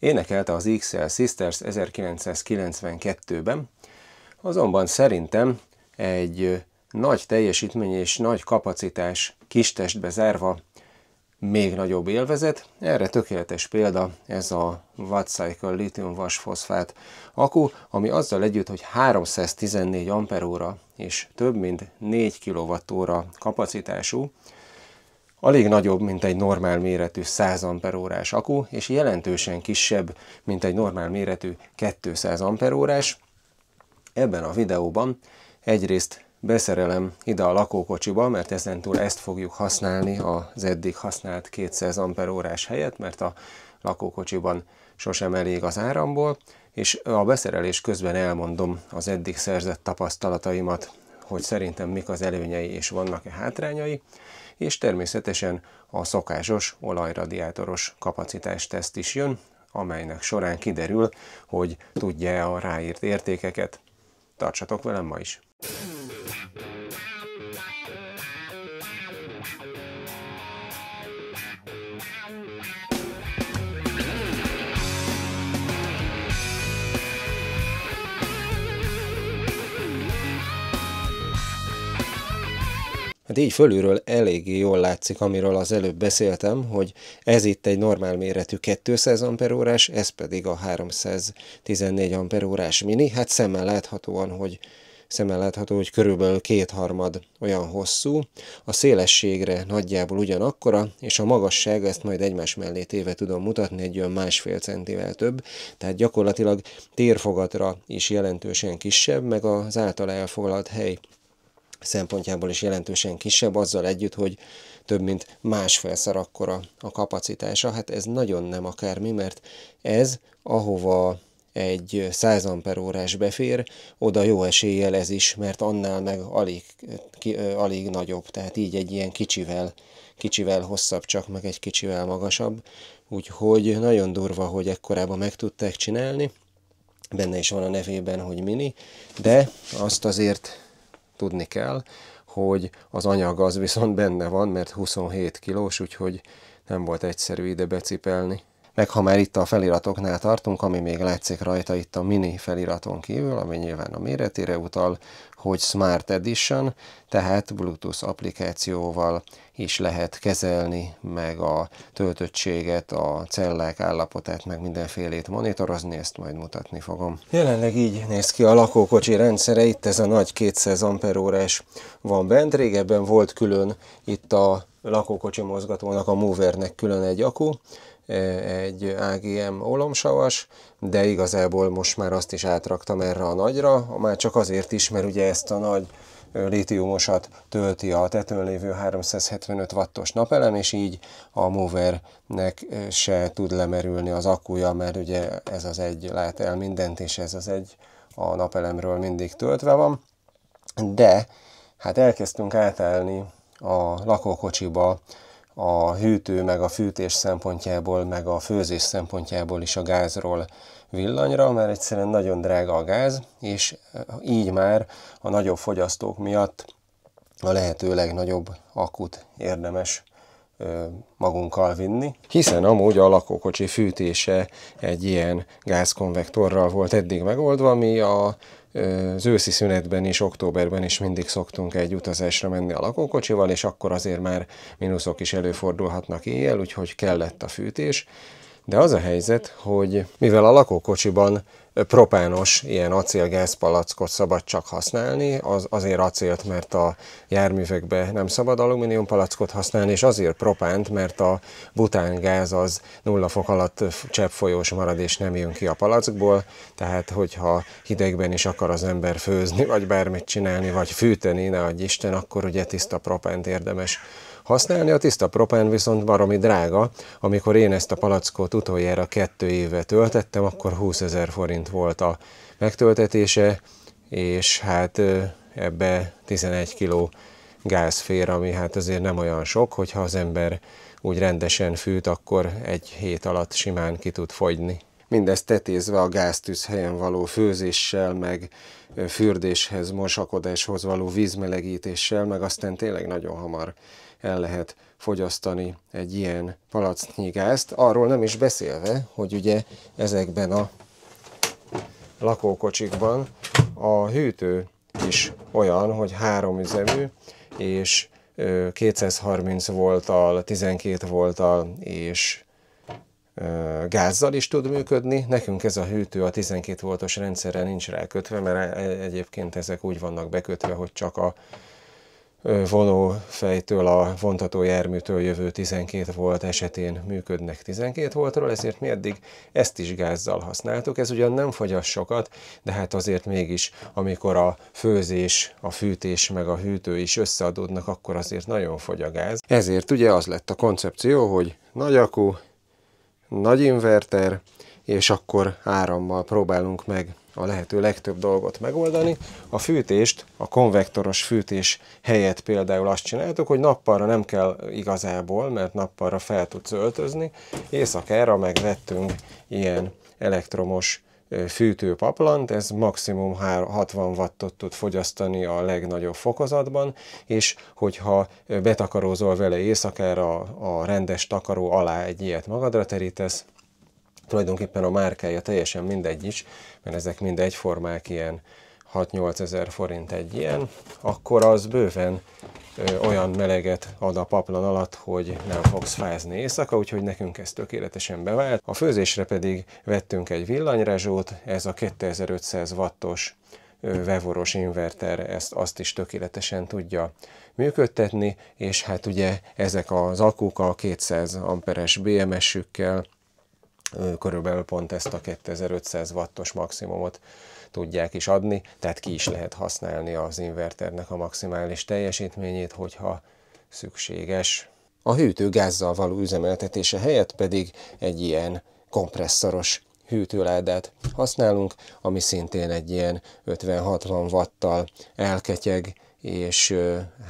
énekelte az XL Sisters 1992-ben, azonban szerintem egy nagy teljesítmény és nagy kapacitás kistestbe zárva még nagyobb élvezet. Erre tökéletes példa ez a Wattcycle litium vasfoszfát akku, ami azzal együtt, hogy 314 Ah és több mint 4 kWh kapacitású, alig nagyobb, mint egy normál méretű 100 Ah akku, és jelentősen kisebb, mint egy normál méretű 200 Ah. Ebben a videóban egyrészt beszerelem ide a lakókocsiba, mert ezentúl ezt fogjuk használni az eddig használt 200 Ah helyett, mert a lakókocsiban sosem elég az áramból, és a beszerelés közben elmondom az eddig szerzett tapasztalataimat, hogy szerintem mik az előnyei és vannak-e hátrányai, és természetesen a szokásos olajradiátoros kapacitásteszt is jön, amelynek során kiderül, hogy tudja a ráírt értékeket. Tartsatok velem ma is! Hát így fölülről eléggé jól látszik, amiről az előbb beszéltem, hogy ez itt egy normál méretű 200 Ah, ez pedig a 314 Ah mini. Hát szemmel látható, hogy körülbelül kétharmad olyan hosszú, a szélességre nagyjából ugyanakkora, és a magassága, ezt majd egymás mellé téve tudom mutatni, egy olyan 1,5 centivel több, tehát gyakorlatilag térfogatra is jelentősen kisebb, meg az általa elfoglalt hely szempontjából is jelentősen kisebb, azzal együtt, hogy több mint 1,5-szer akkora a kapacitása. Hát ez nagyon nem akármi, mert ez, ahova egy 100 Ah befér, oda jó eséllyel ez is, mert annál meg alig nagyobb, tehát így egy ilyen kicsivel hosszabb, csak meg egy kicsivel magasabb. Úgyhogy nagyon durva, hogy ekkorában meg tudták csinálni. Benne is van a nevében, hogy mini, de azt azért tudni kell, hogy az anyag az viszont benne van, mert 27 kilós, úgyhogy nem volt egyszerű ide becipelni. Meg ha már itt a feliratoknál tartunk, ami még látszik rajta itt a mini feliraton kívül, ami nyilván a méretére utal, hogy Smart Edition, tehát Bluetooth applikációval is lehet kezelni, meg a töltöttséget, a cellák állapotát, meg mindenfélét monitorozni, ezt majd mutatni fogom. Jelenleg így néz ki a lakókocsi rendszere, itt ez a nagy 200 Ah van bent, régebben volt külön itt a lakókocsi mozgatónak, a Movernek külön egy akku, egy AGM ólomsavas, de igazából most már azt is átraktam erre a nagyra, már csak azért is, mert ugye ezt a nagy lítiumosat tölti a tetőn lévő 375 wattos napelem, és így a Movernek se tud lemerülni az akkuja, mert ugye ez az egy lát el mindent, és ez az egy a napelemről mindig töltve van. De hát elkezdtünk átállni a lakókocsiba a hűtő, meg a fűtés szempontjából, meg a főzés szempontjából is a gázról villanyra, mert egyszerűen nagyon drága a gáz, és így már a nagyobb fogyasztók miatt a lehető legnagyobb akkut érdemes magunkkal vinni. Hiszen amúgy a lakókocsi fűtése egy ilyen gázkonvektorral volt eddig megoldva, mi az őszi szünetben is, októberben is mindig szoktunk egy utazásra menni a lakókocsival, és akkor azért már mínuszok is előfordulhatnak éjjel, úgyhogy kellett a fűtés. De az a helyzet, hogy mivel a lakókocsiban propános ilyen acélgázpalackot szabad csak használni, azért acélt, mert a járművekben nem szabad alumínium palackot használni, és azért propánt, mert a butángáz az 0 fok alatt cseppfolyós marad, és nem jön ki a palackból, tehát hogyha hidegben is akar az ember főzni, vagy bármit csinálni, vagy fűteni, ne adj Isten, akkor ugye tiszta propánt érdemes használni. A tiszta propán viszont baromi drága. Amikor én ezt a palackot utoljára 2 éve töltettem, akkor 20 000 forint volt a megtöltetése, és hát ebbe 11 kg gáz fér, ami hát azért nem olyan sok, hogyha az ember úgy rendesen fűt, akkor egy hét alatt simán ki tud fogyni. mindezt tetézve a gáztűz helyen való főzéssel, meg fürdéshez, mosakodáshoz való vízmelegítéssel, meg aztán tényleg nagyon hamar el lehet fogyasztani egy ilyen palacknyi gázt. Arról nem is beszélve, hogy ugye ezekben a lakókocsikban a hűtő is olyan, hogy 3 üzemű, és 230 volttal, 12 volttal és gázzal is tud működni. Nekünk ez a hűtő a 12 voltos rendszerre nincs rákötve, mert egyébként ezek úgy vannak bekötve, hogy csak a vonófejtől, a vontató járműtől jövő 12 volt esetén működnek 12 voltról, ezért mi eddig ezt is gázzal használtuk. Ez ugyan nem fogyaszt sokat, de hát azért mégis, amikor a főzés, a fűtés meg a hűtő is összeadódnak, akkor azért nagyon fogy a gáz. Ezért ugye az lett a koncepció, hogy nagy akku, nagy inverter, és akkor árammal próbálunk meg a lehető legtöbb dolgot megoldani. A fűtést, a konvektoros fűtés helyett például azt csináltuk, hogy nappalra nem kell igazából, mert nappalra fel tudsz öltözni. Éjszakára megvettünk ilyen elektromos fűtőpaplant, ez maximum 60 wattot tud fogyasztani a legnagyobb fokozatban, és hogyha betakarózol vele éjszakára, a rendes takaró alá egy ilyet magadra terítesz, tulajdonképpen a márkája teljesen mindegy is, mert ezek mind egyformák, ilyen 6-8 ezer forint egy ilyen, akkor az bőven olyan meleget ad a paplan alatt, hogy nem fogsz fázni éjszaka, úgyhogy nekünk ez tökéletesen bevált. A főzésre pedig vettünk egy villanyrezsót, ez a 2500 wattos vevoros inverter azt is tökéletesen tudja működtetni, és hát ugye ezek az akuk a 200 amperes BMS-ükkel körülbelül pont ezt a 2500 wattos maximumot tudják is adni, tehát ki is lehet használni az inverternek a maximális teljesítményét, hogyha szükséges. A hűtő gázzal való üzemeltetése helyett pedig egy ilyen kompresszoros hűtőládát használunk, ami szintén egy ilyen 50-60 watttal elketyeg, és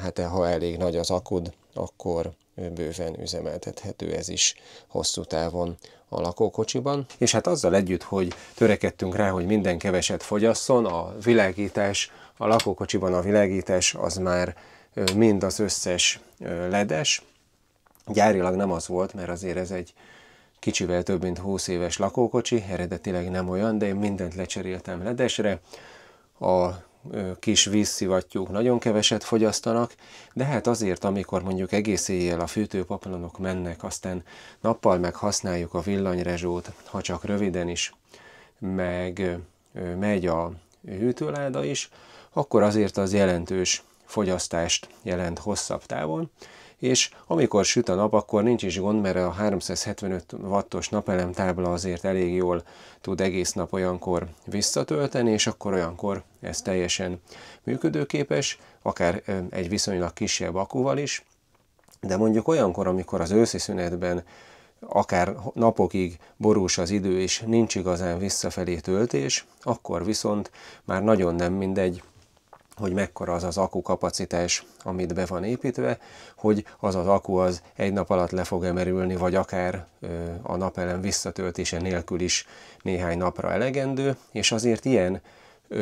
hát ha elég nagy az akud, akkor bőven üzemeltethető ez is hosszú távon a lakókocsiban. És hát azzal együtt, hogy törekedtünk rá, hogy minden keveset fogyasszon, a világítás, a lakókocsiban a világítás az már mind az összes ledes. Gyárilag nem az volt, mert azért ez egy kicsivel több mint 20 éves lakókocsi, eredetileg nem olyan, de én mindent lecseréltem ledesre. A kis vízszivattyúk nagyon keveset fogyasztanak, de hát azért, amikor mondjuk egész éjjel a fűtőpaplanok mennek, aztán nappal meg használjuk a villanyrezsót, ha csak röviden is, meg megy a hűtőláda is, akkor azért az jelentős fogyasztást jelent hosszabb távon, és amikor süt a nap, akkor nincs is gond, mert a 375 wattos napelemtábla azért elég jól tud egész nap olyankor visszatölteni, és akkor olyankor ez teljesen működőképes, akár egy viszonylag kisebb akkuval is, de mondjuk olyankor, amikor az őszi szünetben akár napokig borús az idő, és nincs igazán visszafelé töltés, akkor viszont már nagyon nem mindegy, hogy mekkora az az akku kapacitás, amit be van építve, hogy az az akku az egy nap alatt le fog emerülni, vagy akár a napelem visszatöltése nélkül is néhány napra elegendő, és azért ilyen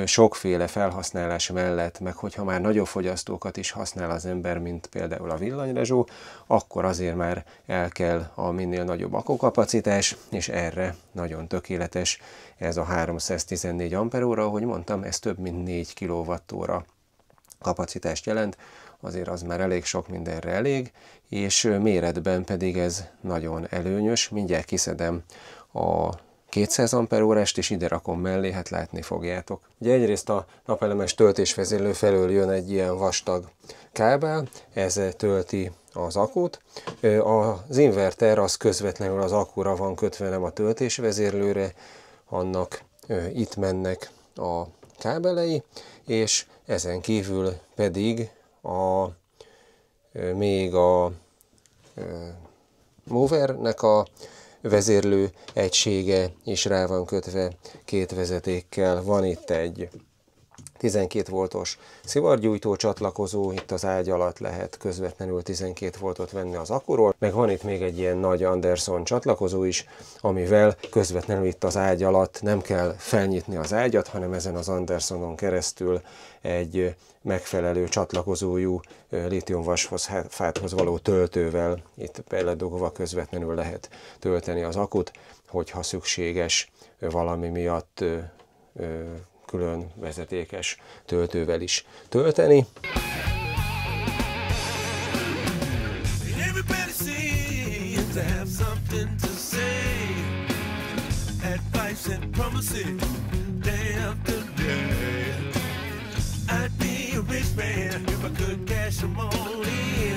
sokféle felhasználás mellett, meg hogyha már nagyobb fogyasztókat is használ az ember, mint például a villanyrezsó, akkor azért már el kell a minél nagyobb akkukapacitás, és erre nagyon tökéletes ez a 314 amperóra, ahogy mondtam, ez több mint 4 kWh kapacitást jelent, azért az már elég sok mindenre elég, és méretben pedig ez nagyon előnyös, mindjárt kiszedem a 200 amperórást, és ide rakom mellé, hát látni fogjátok. Ugye egyrészt a napelemes töltésvezérlő felől jön egy ilyen vastag kábel, ez tölti az akut. Az inverter az közvetlenül az akkura van kötve, nem a töltésvezérlőre, annak itt mennek a kábelei, és ezen kívül pedig még a movernek a vezérlő egysége is rá van kötve két vezetékkel. Van itt egy 12 voltos szivargyújtó csatlakozó, itt az ágy alatt lehet közvetlenül 12 voltot venni az akkuról, meg van itt még egy ilyen nagy Anderson csatlakozó is, amivel közvetlenül itt az ágy alatt nem kell felnyitni az ágyat, hanem ezen az Andersonon keresztül egy megfelelő csatlakozójú lítiumvasfoszfáthoz való töltővel itt beledugva közvetlenül lehet tölteni az akut, hogyha szükséges valami miatt külön vezetékes töltővel is tölteni.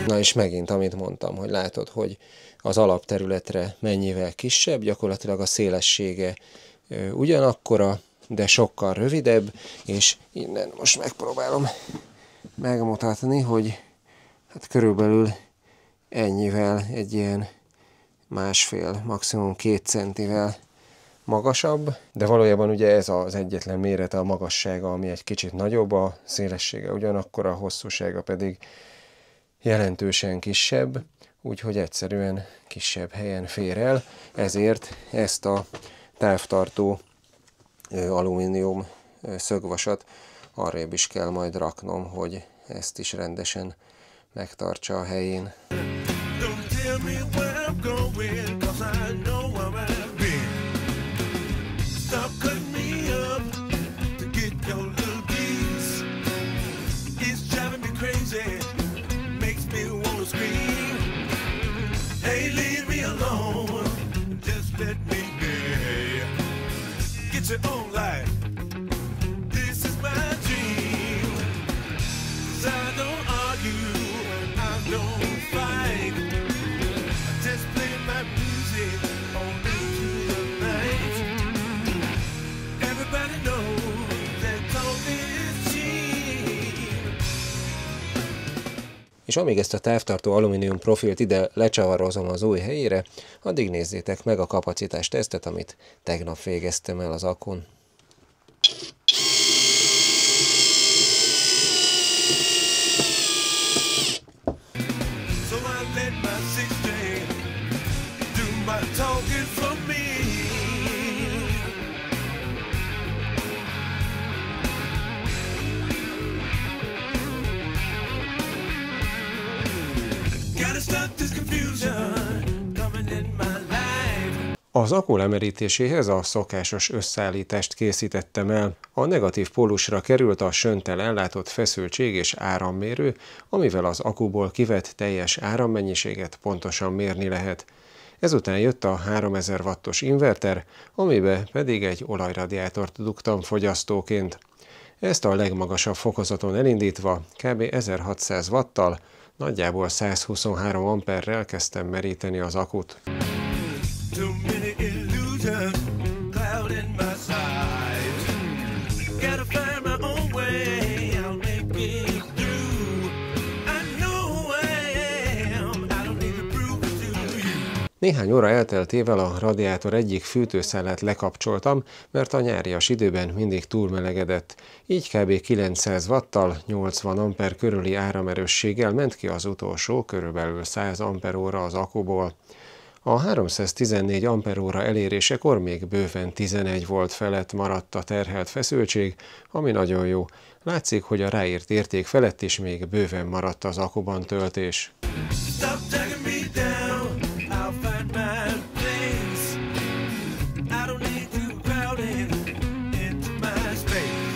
Na és megint, amit mondtam, hogy látod, hogy az alapterületre mennyivel kisebb, gyakorlatilag a szélessége ugyanakkora, de sokkal rövidebb, és innen most megpróbálom megmutatni, hogy hát körülbelül ennyivel, egy ilyen 1,5, maximum 2 centivel magasabb, de valójában ugye ez az egyetlen mérete, a magassága, ami egy kicsit nagyobb, a szélessége ugyanakkor, a hosszúsága pedig jelentősen kisebb, úgyhogy egyszerűen kisebb helyen fér el, ezért ezt a távtartó alumínium szögvasat arrébb is kell majd raknom, hogy ezt is rendesen megtartsa a helyén. Your own life. This is my dream. 'Cause I don't argue, I don't fight. I just play my music all into the night. Everybody knows that talk is cheap. És amíg ezt a távtartó alumínium profilt ide lecsavarozom az új helyére, addig nézzétek meg a kapacitás tesztet, amit tegnap végeztem el az akkun. So I let my 6-string do my talking for me. Gotta stop this confusion coming in my life. Az akku lemerítéséhez a szokásos összeállítást készítettem el. A negatív pólusra került a sönttel ellátott feszültség és árammérő, amivel az akkuból kivett teljes árammennyiséget pontosan mérni lehet. Ezután jött a 3000 wattos inverter, amibe pedig egy olajradiátort dugtam fogyasztóként. Ezt a legmagasabb fokozaton elindítva kb. 1600 watttal, nagyjából 123 amperrel kezdtem meríteni az akut. Too many illusions clouding my sight. Gotta find my own way, I'll make it through. I know who I am, I don't need to prove it to you. Néhány óra elteltével a radiátor egyik fűtőszálát lekapcsoltam, mert a nyárias időben mindig túlmelegedett. Így kb. 900 watttal, 80 amper körüli áramerősséggel ment ki az utolsó, körülbelül 100 amperóra az akkuból. A 314 amperóra elérésekor még bőven 11 volt felett maradt a terhelt feszültség, ami nagyon jó. Látszik, hogy a ráírt érték felett is még bőven maradt az akkuban töltés. Stop tagging me down, I'll find my place. I don't need you crowding into my space.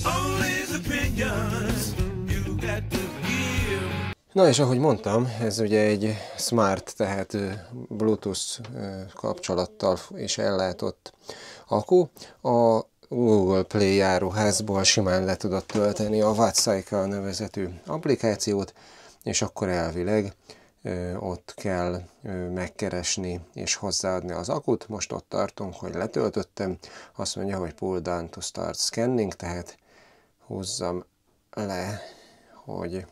All these opinions you got to give. Na és ahogy mondtam, ez ugye egy smart, tehát Bluetooth kapcsolattal is ellátott akku. A Google Play járóházból simán le tudod tölteni a Wattcycle nevezetű applikációt, és akkor elvileg ott kell megkeresni és hozzáadni az akut. Most ott tartunk, hogy letöltöttem. Azt mondja, hogy pull down to start scanning, tehát húzzam le, hogy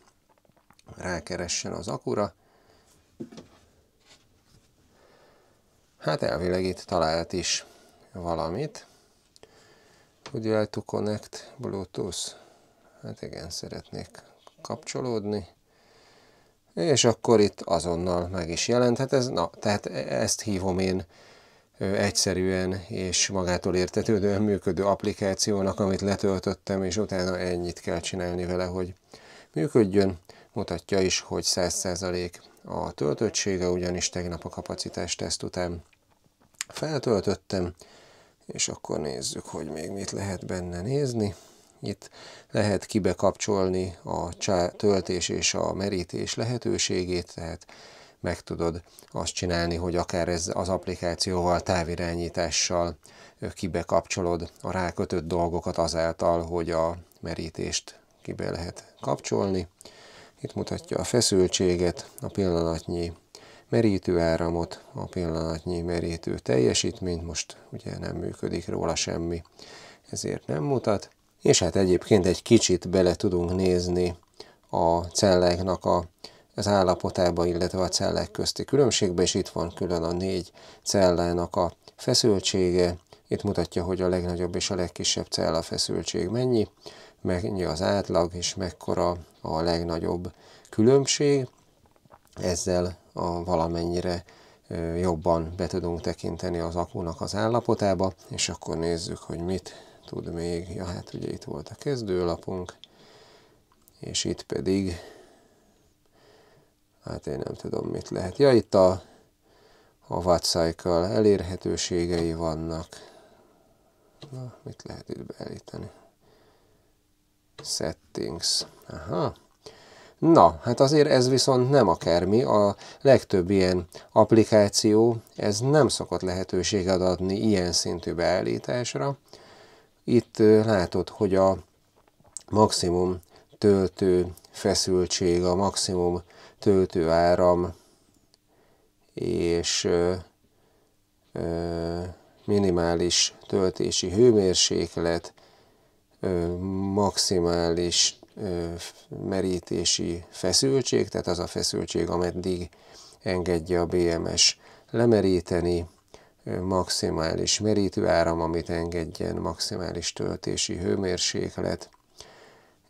rákeressen az akura. Hát elvileg itt talált is valamit. Would you like to connect Bluetooth? Hát igen, szeretnék kapcsolódni. És akkor itt azonnal meg is jelent. Hát tehát ezt hívom én egyszerűen és magától értetődően működő applikációnak, amit letöltöttem, és utána ennyit kell csinálni vele, hogy működjön. Mutatja is, hogy 100% a töltöttsége, ugyanis tegnap a kapacitásteszt után feltöltöttem, és akkor nézzük, hogy még mit lehet benne nézni. Itt lehet kibekapcsolni a töltés és a merítés lehetőségét, tehát meg tudod azt csinálni, hogy akár ez az applikációval, távirányítással kibekapcsolod a rákötött dolgokat azáltal, hogy a merítést kibe lehet kapcsolni. Itt mutatja a feszültséget, a pillanatnyi merítőáramot, a pillanatnyi merítő teljesítményt, most ugye nem működik róla semmi, ezért nem mutat. És hát egyébként egy kicsit bele tudunk nézni a celláknak az állapotába, illetve a cellák közti különbségbe, és itt van külön a 4 cellának a feszültsége. Itt mutatja, hogy a legnagyobb és a legkisebb cella feszültség mennyi az átlag, és mekkora a legnagyobb különbség. Ezzel valamennyire jobban be tudunk tekinteni az akkunak az állapotába, és akkor nézzük, hogy mit tud még. Ja, hát ugye itt volt a kezdőlapunk, és itt pedig, hát én nem tudom, mit lehet. Ja, itt a watt cycle elérhetőségei vannak. Na, mit lehet itt beállítani? Settings. Aha. Na, hát azért ez viszont nem akármi. A legtöbb ilyen applikáció, ez nem szokott lehetőséget adni ilyen szintű beállításra. Itt látod, hogy a maximum töltő feszültség, a maximum töltő áram és minimális töltési hőmérséklet, maximális merítési feszültség, tehát az a feszültség, ameddig engedje a BMS lemeríteni, maximális merítőáram, amit engedjen, maximális töltési hőmérséklet.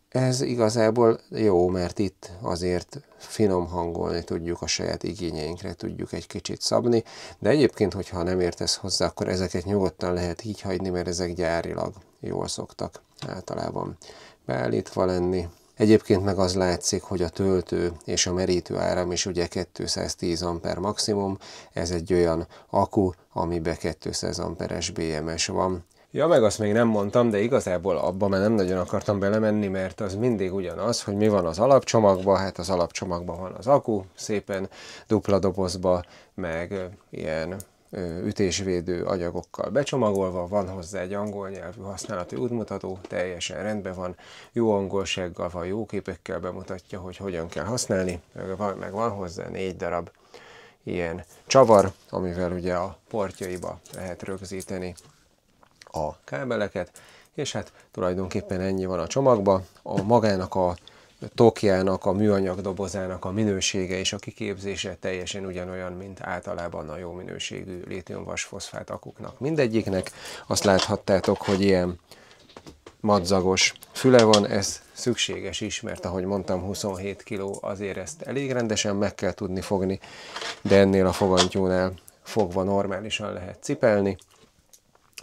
Ez igazából jó, mert itt azért finom hangolni tudjuk, a saját igényeinkre tudjuk egy kicsit szabni, de egyébként, hogyha nem értesz hozzá, akkor ezeket nyugodtan lehet így hagyni, mert ezek gyárilag jól szoktak általában beállítva lenni. Egyébként meg az látszik, hogy a töltő és a merítő áram is ugye 210 amper maximum, ez egy olyan akku, amiben 200 amperes BMS van. Ja, meg azt még nem mondtam, de igazából abban már nem nagyon akartam belemenni, mert az mindig ugyanaz, hogy mi van az alapcsomagban. Hát az alapcsomagban van az akku, szépen dupla dobozba, meg ilyen ütésvédő anyagokkal becsomagolva, van hozzá egy angol nyelvű használati útmutató, teljesen rendben van, jó angolsággal van, jó képekkel bemutatja, hogy hogyan kell használni, meg van hozzá 4 darab ilyen csavar, amivel ugye a portjaiba lehet rögzíteni a kábeleket, és hát tulajdonképpen ennyi van a csomagban. A magának a tokjának, a műanyag dobozának a minősége és a kiképzése teljesen ugyanolyan, mint általában a jó minőségű lítium-vas-foszfát akuknak mindegyiknek. Azt láthattátok, hogy ilyen madzagos füle van, ez szükséges is, mert ahogy mondtam, 27 kg, azért ezt elég rendesen meg kell tudni fogni, de ennél a fogantyúnál fogva normálisan lehet cipelni.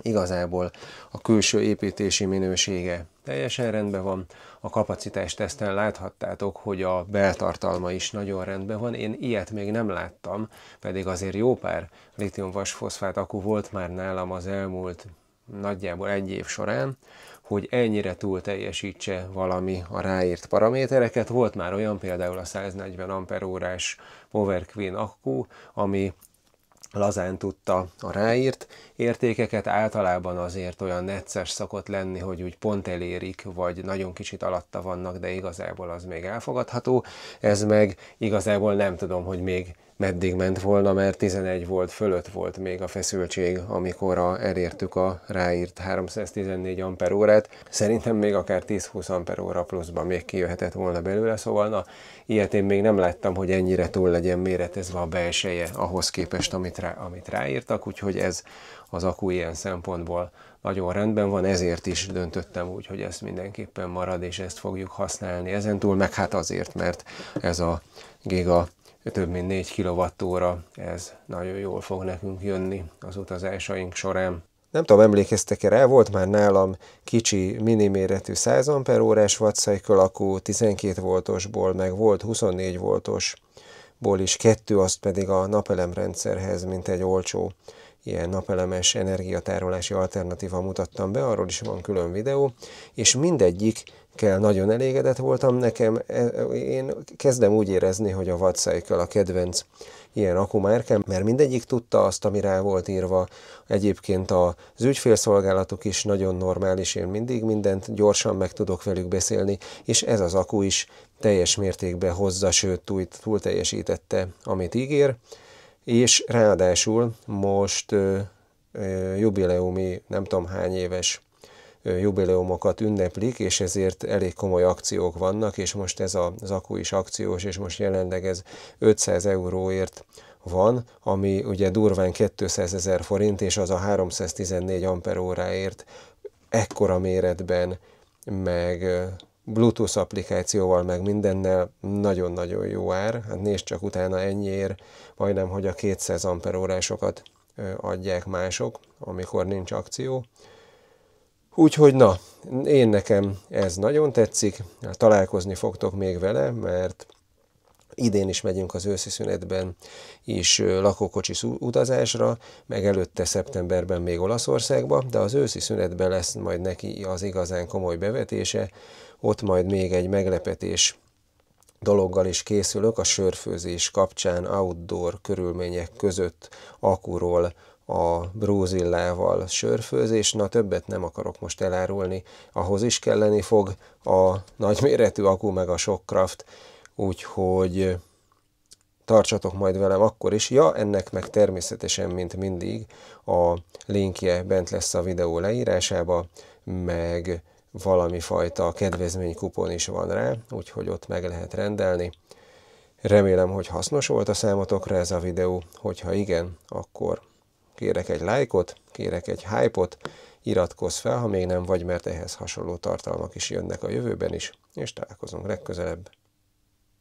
Igazából a külső építési minősége teljesen rendben van, a kapacitásteszten láthattátok, hogy a beltartalma is nagyon rendben van. Én ilyet még nem láttam, pedig azért jó pár lítium-vas-foszfát akku volt már nálam az elmúlt nagyjából 1 év során, hogy ennyire túl teljesítse valami a ráírt paramétereket. Volt már olyan, például a 140 amperórás Power Queen akku, ami lazán tudta a ráírt értékeket, általában azért olyan necces szokott lenni, hogy úgy pont elérik, vagy nagyon kicsit alatta vannak, de igazából az még elfogadható. Ez meg igazából nem tudom, hogy még meddig ment volna, mert 11 volt fölött volt még a feszültség, amikor elértük a ráírt 314 amperórát. Szerintem még akár 10-20 amperóra pluszban még kijöhetett volna belőle, szóval na, ilyet én még nem láttam, hogy ennyire túl legyen méretezve a belseje ahhoz képest, amit ráírtak, úgyhogy ez az akku ilyen szempontból nagyon rendben van, ezért is döntöttem úgy, hogy ez mindenképpen marad, és ezt fogjuk használni ezentúl, meg hát azért, mert ez a giga több mint 4 kWh, ez nagyon jól fog nekünk jönni az utazásaink során. Nem tudom, emlékeztek-e rá, volt már nálam kicsi miniméretű 100 amperórás wattcycle akku, 12 voltosból, meg volt 24 voltosból is 2, azt pedig a napelemrendszerhez, mint egy olcsó ilyen napelemes energiatárolási alternatíva mutattam be, arról is van külön videó, és mindegyikkel nagyon elégedett voltam. Nekem, én kezdem úgy érezni, hogy a wattcycle a kedvenc ilyen akkumárkám, mert mindegyik tudta azt, ami rá volt írva. Egyébként az ügyfélszolgálatuk is nagyon normális, én mindig mindent gyorsan meg tudok velük beszélni, és ez az akku is teljes mértékben hozza, sőt túl teljesítette, amit ígér. És ráadásul most jubileumi, nem tudom hány éves jubileumokat ünneplik, és ezért elég komoly akciók vannak, és most ez az akku is akciós, és most jelenleg ez 500 euróért van, ami ugye durván 200 000 forint, és az a 314 amperóráért ekkora méretben, meg Bluetooth applikációval, meg mindennel nagyon-nagyon jó ár. Hát nézd csak utána, ennyiért majdnem, hogy a 200 amperórásokat adják mások, amikor nincs akció. Úgyhogy na, nekem ez nagyon tetszik, találkozni fogtok még vele, mert idén is megyünk az őszi szünetben is lakókocsis utazásra, meg előtte szeptemberben még Olaszországba, de az őszi szünetben lesz majd neki az igazán komoly bevetése, ott majd még egy meglepetés dologgal is készülök, a sörfőzés kapcsán outdoor körülmények között akkuról a Bruzillával sörfőzés. Na, többet nem akarok most elárulni, ahhoz is kelleni fog a nagyméretű akku meg a Shockcraft, úgyhogy tartsatok majd velem akkor is. Ja, ennek meg természetesen, mint mindig, a linkje bent lesz a videó leírásába, meg valami fajta kedvezménykupon is van rá, úgyhogy ott meg lehet rendelni. Remélem, hogy hasznos volt a számotokra ez a videó, hogyha igen, akkor kérek egy lájkot, kérek egy hype-ot, iratkozz fel, ha még nem vagy, mert ehhez hasonló tartalmak is jönnek a jövőben is, és találkozunk legközelebb.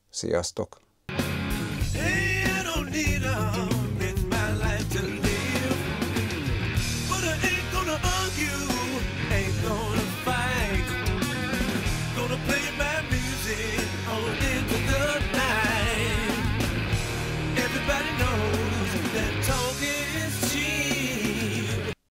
Sziasztok! Hey, I don't need a